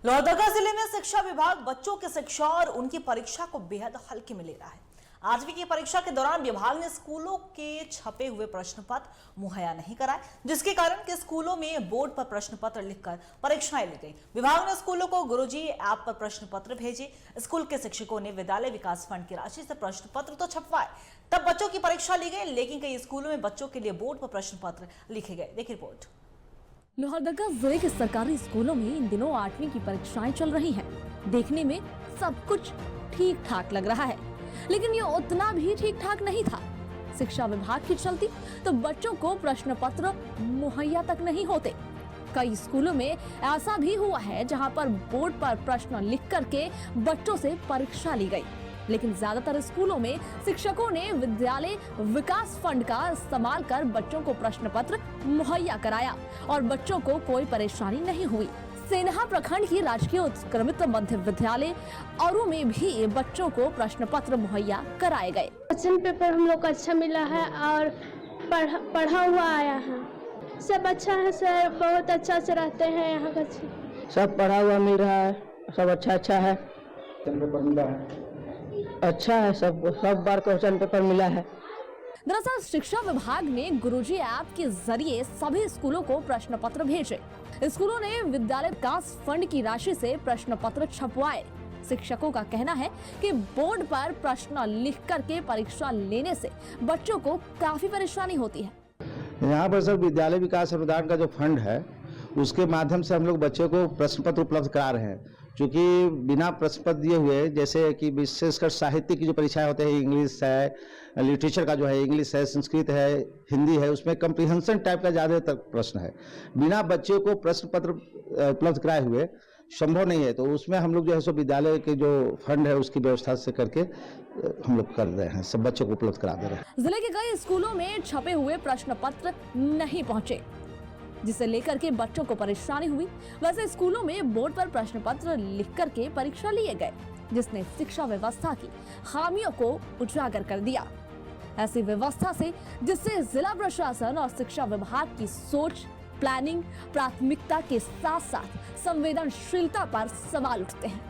लोहरदगा जिले में शिक्षा विभाग बच्चों की शिक्षा और उनकी परीक्षा को बेहद हल्के में ले रहा है। 8वीं की परीक्षा के दौरान विभाग ने स्कूलों के छपे हुए प्रश्न पत्र मुहैया नहीं कराए, जिसके कारण के स्कूलों में बोर्ड पर प्रश्न पत्र लिखकर परीक्षाएं ली गई। विभाग ने स्कूलों को गुरुजी ऐप पर प्रश्न पत्र भेजे। स्कूल के शिक्षकों ने विद्यालय विकास फंड की राशि से प्रश्न पत्र तो छपवाए, तब बच्चों की परीक्षा ली गई, लेकिन कई स्कूलों में बच्चों के लिए बोर्ड पर प्रश्न पत्र लिखे गए। देखिए रिपोर्ट। लोहरदगा जिले के सरकारी स्कूलों में इन दिनों 8वीं की परीक्षाएं चल रही हैं। देखने में सब कुछ ठीक ठाक लग रहा है, लेकिन ये उतना भी ठीक ठाक नहीं था। शिक्षा विभाग की चलती तो बच्चों को प्रश्न पत्र मुहैया तक नहीं होते। कई स्कूलों में ऐसा भी हुआ है जहां पर बोर्ड पर प्रश्न लिख करके बच्चों से परीक्षा ली गई, लेकिन ज्यादातर स्कूलों में शिक्षकों ने विद्यालय विकास फंड का इस्तेमाल कर बच्चों को प्रश्न पत्र मुहैया कराया और बच्चों को कोई परेशानी नहीं हुई। सेन्हा प्रखंड की राजकीय उत्क्रमित मध्य विद्यालय औरों में भी बच्चों को प्रश्न पत्र मुहैया कराए गए। क्वेश्चन पेपर हम लोग को अच्छा मिला है और पढ़ा हुआ आया है। सब अच्छा है सर, बहुत अच्छा से रहते हैं यहाँ का। सब पढ़ा हुआ मिल रहा है, सब अच्छा है। पेपर मिला है, अच्छा है, सब बार क्वेश्चन पेपर मिला है। दरअसल शिक्षा विभाग ने गुरुजी ऐप के जरिए सभी स्कूलों को प्रश्न पत्र भेजे। स्कूलों ने विद्यालय विकास फंड की राशि से प्रश्न पत्र छपवाए। शिक्षकों का कहना है कि बोर्ड पर प्रश्न लिख करके परीक्षा लेने से बच्चों को काफी परेशानी होती है। यहाँ पर सर विद्यालय विकास अनुदान का जो फंड है उसके माध्यम से हम लोग बच्चों को प्रश्न पत्र उपलब्ध करा रहे हैं, क्योंकि बिना प्रश्न पत्र दिए हुए, जैसे कि विशेषकर साहित्य की जो परीक्षाएं होते हैं, इंग्लिश है, लिटरेचर का जो है इंग्लिश है, संस्कृत है, हिंदी है, उसमें कम्प्रीहेंशन टाइप का ज़्यादातर प्रश्न है। बिना बच्चे को प्रश्न पत्र उपलब्ध कराए हुए संभव नहीं है, तो उसमें हम लोग जो है सो विद्यालय के जो फंड है उसकी व्यवस्था से करके हम लोग कर रहे हैं, सब बच्चों को उपलब्ध करा दे रहे हैं। जिले के कई स्कूलों में छपे हुए प्रश्न पत्र नहीं पहुंचे, जिसे लेकर के बच्चों को परेशानी हुई। वैसे स्कूलों में बोर्ड पर प्रश्न पत्र लिख करके परीक्षा लिए गए, जिसने शिक्षा व्यवस्था की खामियों को उजागर कर दिया। ऐसी व्यवस्था से जिससे जिला प्रशासन और शिक्षा विभाग की सोच, प्लानिंग, प्राथमिकता के साथ साथ संवेदनशीलता पर सवाल उठते हैं।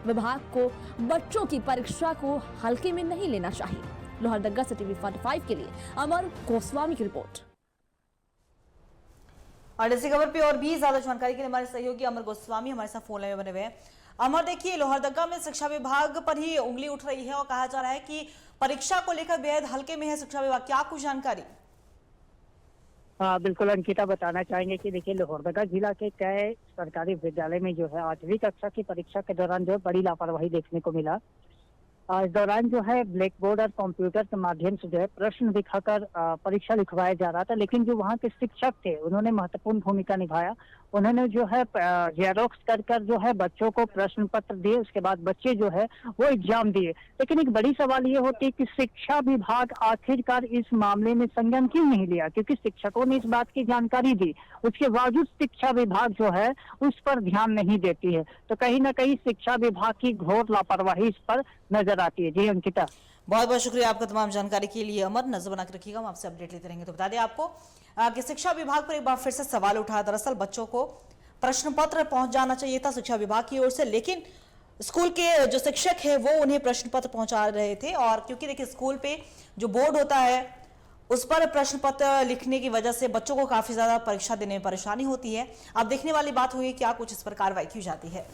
विभाग को बच्चों की परीक्षा को हल्के में नहीं लेना चाहिए। लोहरदगा से टीवी 45 के लिए अमर गोस्वामी की रिपोर्ट। और इसी खबर पे और भी ज्यादा जानकारी के लिए हमारे सहयोगी अमर गोस्वामी हमारे साथ फोन लाइन में बने हुए हैं। अमर, देखिए लोहरदगा में शिक्षा विभाग पर ही उंगली उठ रही है और कहा जा रहा है कि परीक्षा को लेकर बेहद हल्के में है शिक्षा विभाग, क्या कुछ जानकारी? बिल्कुल अंकिता, बताना चाहेंगे कि देखिए लोहरदगा जिला के कई सरकारी विद्यालय में जो है 8वीं कक्षा की परीक्षा के दौरान जो है बड़ी लापरवाही देखने को मिला। इस दौरान जो है ब्लैक बोर्ड और कंप्यूटर के माध्यम से जो है प्रश्न दिखाकर परीक्षा लिखवाया जा रहा था, लेकिन जो वहाँ के शिक्षक थे उन्होंने महत्वपूर्ण भूमिका निभाया। उन्होंने जो है जेरोक्स कर जो है बच्चों को प्रश्न पत्र दिए, उसके बाद बच्चे जो है वो एग्जाम दिए। लेकिन एक बड़ी सवाल ये होती है कि शिक्षा विभाग आखिरकार इस मामले में संज्ञान क्यों नहीं लिया, क्योंकि शिक्षकों ने इस बात की जानकारी दी, उसके बावजूद शिक्षा विभाग जो है उस पर ध्यान नहीं देती है। तो कहीं ना कहीं शिक्षा विभाग की घोर लापरवाही इस पर नजर आती है। जी अंकिता, बहुत बहुत शुक्रिया आपका तमाम जानकारी के लिए अमर। नजर बना के रखिएगा, हम आपसे अपडेट लेते रहेंगे। तो बता दें आपको कि शिक्षा विभाग पर एक बार फिर से सवाल उठा। दरअसल बच्चों को प्रश्न पत्र पहुंच जाना चाहिए था शिक्षा विभाग की ओर से, लेकिन स्कूल के जो शिक्षक है वो उन्हें प्रश्न पत्र पहुंचा रहे थे। और क्योंकि देखिए स्कूल पे जो बोर्ड होता है उस पर प्रश्न पत्र लिखने की वजह से बच्चों को काफी ज्यादा परीक्षा देने में परेशानी होती है। अब देखने वाली बात हुई क्या कुछ इस पर कार्रवाई की जाती है।